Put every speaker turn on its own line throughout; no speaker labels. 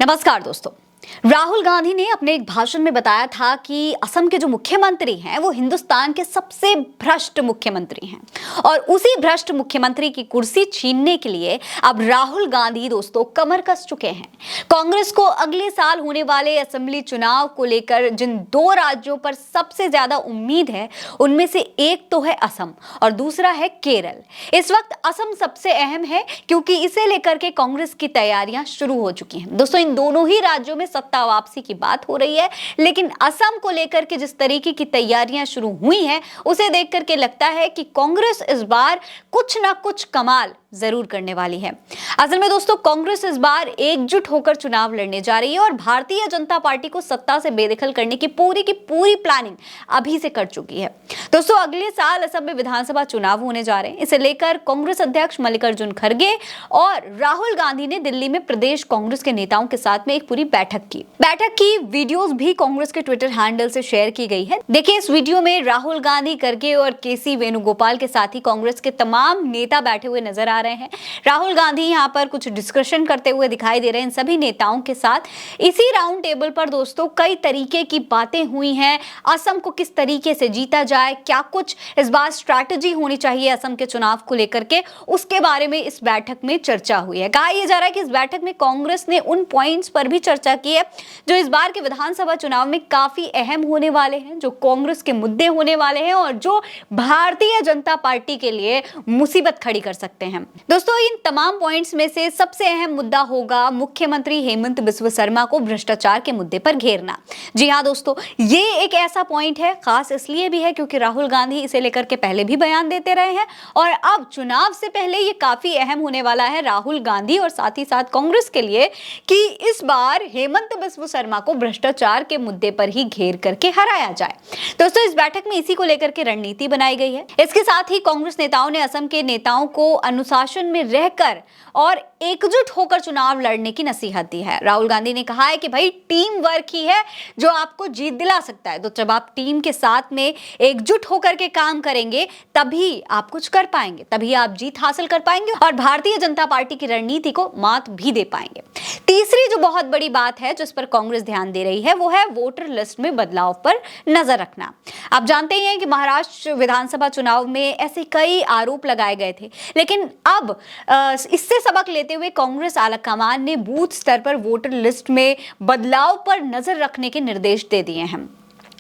नमस्कार दोस्तों। राहुल गांधी ने अपने एक भाषण में बताया था कि असम के जो मुख्यमंत्री हैं वो हिंदुस्तान के सबसे भ्रष्ट मुख्यमंत्री हैं और उसी भ्रष्ट मुख्यमंत्री की कुर्सी छीनने के लिए अब राहुल गांधी दोस्तों कमर कस चुके हैं। कांग्रेस को अगले साल होने वाले असेंबली चुनाव को लेकर जिन दो राज्यों पर सबसे ज्यादा उम्मीद है उनमें से एक तो है असम और दूसरा है केरल। इस वक्त असम सबसे अहम है क्योंकि इसे लेकर के कांग्रेस की तैयारियां शुरू हो चुकी हैं। दोस्तों, इन दोनों ही राज्यों में सत्ता वापसी की बात हो रही है, लेकिन असम को लेकर के जिस तरीके की तैयारियां शुरू हुई हैं उसे देख करके लगता है कि कांग्रेस इस बार कुछ ना कुछ कमाल जरूर करने वाली है। असल में दोस्तों, कांग्रेस इस बार एकजुट होकर चुनाव लड़ने जा रही है और भारतीय जनता पार्टी को सत्ता से बेदखल करने की पूरी प्लानिंग अभी से कर चुकी है। दोस्तों, अगले साल असम में विधानसभा चुनाव होने जा रहे हैं। इसे लेकर कांग्रेस अध्यक्ष मल्लिकार्जुन खड़गे और राहुल गांधी ने दिल्ली में प्रदेश कांग्रेस के नेताओं के साथ में एक पूरी बैठक की वीडियोस भी कांग्रेस के ट्विटर हैंडल से शेयर की गई है। देखिए, इस वीडियो में राहुल गांधी, खड़गे और केसी वेणुगोपाल के साथ ही कांग्रेस के तमाम नेता बैठे हुए नजर आ रहे हैं। राहुल गांधी यहां पर कुछ डिस्कशन करते हुए दिखाई दे रहे हैं इन सभी नेताओं के साथ। इसी राउंड टेबल पर दोस्तों कई तरीके की बातें हुई हैं। असम को किस तरीके से जीता जाए, क्या कुछ इस बार स्ट्रैटेजी होनी चाहिए असम के चुनाव को लेकर के, उसके बारे में इस बैठक में चर्चा हुई है। कहा यह जा रहा है कि इस बैठक में कांग्रेस ने उन पॉइंट्स पर भी चर्चा की है जो इस बार के विधानसभा चुनाव में काफी अहम होने वाले हैं, जो कांग्रेस के मुद्दे होने वाले हैं और जो भारतीय जनता पार्टी के लिए मुसीबत खड़ी कर सकते हैं। दोस्तों, इन तमाम पॉइंट्स में से सबसे अहम मुद्दा होगा मुख्यमंत्री हेमंत बिस्वा शर्मा को भ्रष्टाचार के मुद्दे पर घेरना। जी हां दोस्तों, ये एक ऐसा पॉइंट है, खास इसलिए भी है क्योंकि राहुल गांधी इसे लेकर के पहले भी बयान देते रहे हैं और अब चुनाव से पहले ये काफी अहम होने वाला है राहुल गांधी और साथ ही साथ कांग्रेस के लिए कि इस बार हेमंत बिस्वा शर्मा को भ्रष्टाचार के मुद्दे पर ही घेर करके हराया जाए। दोस्तों, इस बैठक में इसी को लेकर के रणनीति बनाई गई है। इसके साथ ही कांग्रेस नेताओं ने असम के नेताओं को अनुशासन में रहकर और एकजुट होकर चुनाव लड़ने की नसीहत दी है। राहुल गांधी ने कहा है कि भाई, टीम वर्क ही है जो आपको जीत दिला सकता है। तो जब आप टीम के साथ में एकजुट होकर के काम करेंगे तभी आप कुछ कर पाएंगे, तभी आप जीत हासिल कर पाएंगे और भारतीय जनता पार्टी की रणनीति को मात भी दे पाएंगे। तीसरी जो बहुत बड़ी बात है जिस पर कांग्रेस ध्यान दे रही है वो है वोटर लिस्ट में बदलाव पर नजर रखना। आप जानते ही हैं कि महाराष्ट्र विधानसभा चुनाव में ऐसे कई आरोप लगाए गए थे, लेकिन अब इससे सबक लेते हुए कांग्रेस आलाकमान ने बूथ स्तर पर वोटर लिस्ट में बदलाव पर नजर रखने के निर्देश दे दिए हैं।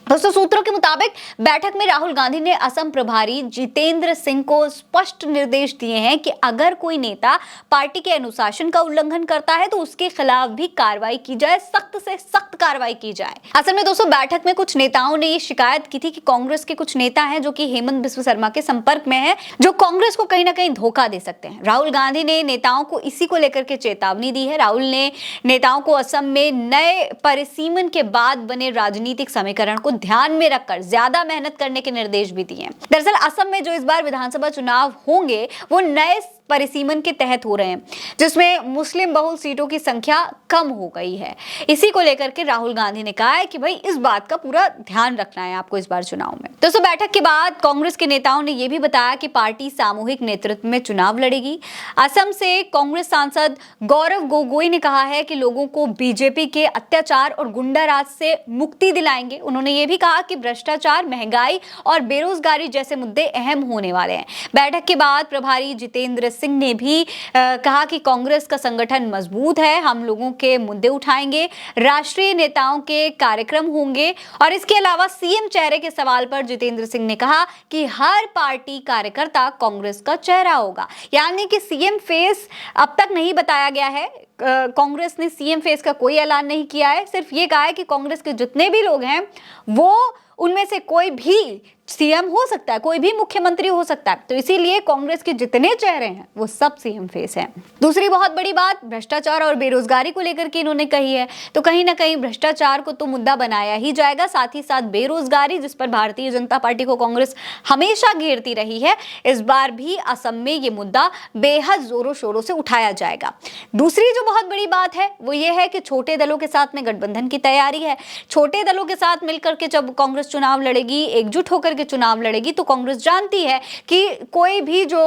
दोस्तों, सूत्रों के मुताबिक बैठक में राहुल गांधी ने असम प्रभारी जितेंद्र सिंह को स्पष्ट निर्देश दिए हैं कि अगर कोई नेता पार्टी के अनुशासन का उल्लंघन करता है तो उसके खिलाफ भी कार्रवाई की जाए, सख्त से सख्त कार्रवाई की जाए। असल में दोस्तों, बैठक में कुछ नेताओं ने ये शिकायत की थी कि कांग्रेस के कुछ नेता हैं जो कि हेमंत बिस्वा शर्मा के संपर्क में है, जो कांग्रेस को कहीं ना कहीं धोखा दे सकते हैं। राहुल गांधी ने नेताओं को इसी को लेकर के चेतावनी दी है। राहुल ने नेताओं को असम में नए परिसीमन के बाद बने राजनीतिक समीकरण को ध्यान में रखकर ज्यादा मेहनत करने के निर्देश भी दिए हैं। दरअसल असम में जो इस बार विधानसभा चुनाव होंगे वो नए परिसीमन के तहत हो रहे हैं, जिसमें मुस्लिम बहुल सीटों की संख्या कम हो गई है। इसी को लेकर के राहुल गांधी ने कहा है कि भाई, इस बात का पूरा ध्यान रखना है आपको इस बार चुनाव में। दोस्तों, बैठक के बाद कांग्रेस के नेताओं ने यह भी बताया कि पार्टी सामूहिक नेतृत्व में चुनाव लड़ेगी। असम से कांग्रेस सांसद गौरव गोगोई ने कहा है कि लोगों को बीजेपी के अत्याचार और गुंडा राज से मुक्ति दिलाएंगे। उन्होंने ये भी कहा कि भ्रष्टाचार, महंगाई और बेरोजगारी जैसे मुद्दे अहम होने वाले हैं। बैठक के बाद प्रभारी जितेंद्र सिंह ने भी कहा कि कांग्रेस का संगठन मजबूत है, हम लोगों के मुद्दे उठाएंगे, राष्ट्रीय नेताओं के कार्यक्रम होंगे। और इसके अलावा सीएम चेहरे के सवाल पर जितेंद्र सिंह ने कहा कि हर पार्टी कार्यकर्ता कांग्रेस का चेहरा होगा, यानी कि सीएम फेस अब तक नहीं बताया गया है। कांग्रेस ने सीएम फेस का कोई ऐलान नहीं किया है, सिर्फ ये कहा है कि कांग्रेस के जितने भी लोग हैं वो उनमें से कोई भी सीएम हो सकता है, कोई भी मुख्यमंत्री हो सकता है। तो इसीलिए कांग्रेस के जितने चेहरे हैं वो सब सीएम फेस हैं। दूसरी बहुत बड़ी बात भ्रष्टाचार और बेरोजगारी को लेकर के इन्होंने कही है। तो कहीं ना कहीं भ्रष्टाचार को तो मुद्दा बनाया ही जाएगा, साथ ही साथ बेरोजगारी जिस पर भारतीय जनता पार्टी को कांग्रेस हमेशा घेरती रही है, इस बार भी असम में ये मुद्दा बेहद जोरों शोरों से उठाया जाएगा। दूसरी जो बहुत बड़ी बात है वो ये है कि छोटे दलों के साथ में गठबंधन की तैयारी है। छोटे दलों के साथ मिलकर के जब कांग्रेस चुनाव लड़ेगी, एकजुट होकर मिलकर के चुनाव लड़ेगी तो कांग्रेस जानती है कि कोई भी जो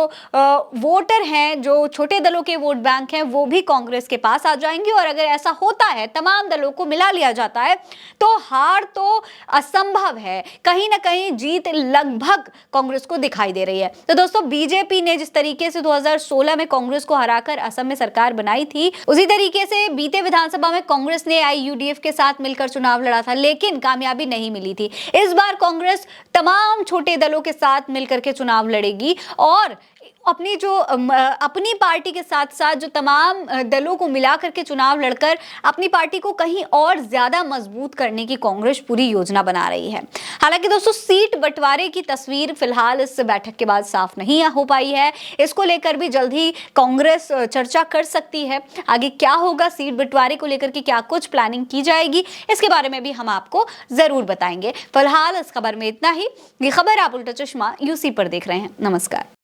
वोटर हैं, जो छोटे दलों के वोट बैंक हैं, वो भी कांग्रेस के पास आ जाएंगे। और अगर ऐसा होता है, तमाम दलों को मिला लिया जाता है, तो हार तो असंभव है, कहीं ना कहीं जीत लगभग कांग्रेस को दिखाई दे रही है। तो दोस्तों, बीजेपी ने जिस तरीके से 2016 में कांग्रेस को हराकर असम में सरकार बनाई थी, उसी तरीके से बीते विधानसभा में कांग्रेस ने AIUDF के साथ मिलकर चुनाव लड़ा था, लेकिन कामयाबी नहीं मिली थी। इस बार कांग्रेस तमाम छोटे दलों के साथ मिलकर के चुनाव लड़ेगी और अपनी पार्टी के साथ साथ जो तमाम दलों को मिलाकर के चुनाव लड़कर अपनी पार्टी को कहीं और ज्यादा मजबूत करने की कांग्रेस पूरी योजना बना रही है। हालांकि दोस्तों, सीट बंटवारे की तस्वीर फिलहाल इस बैठक के बाद साफ नहीं हो पाई है। इसको लेकर भी जल्द ही कांग्रेस चर्चा कर सकती है। आगे क्या होगा, सीट बंटवारे को लेकर के क्या कुछ प्लानिंग की जाएगी, इसके बारे में भी हम आपको जरूर बताएंगे। फिलहाल इस खबर में इतना ही। ये खबर आप उल्टा चश्मा UC पर देख रहे हैं। नमस्कार।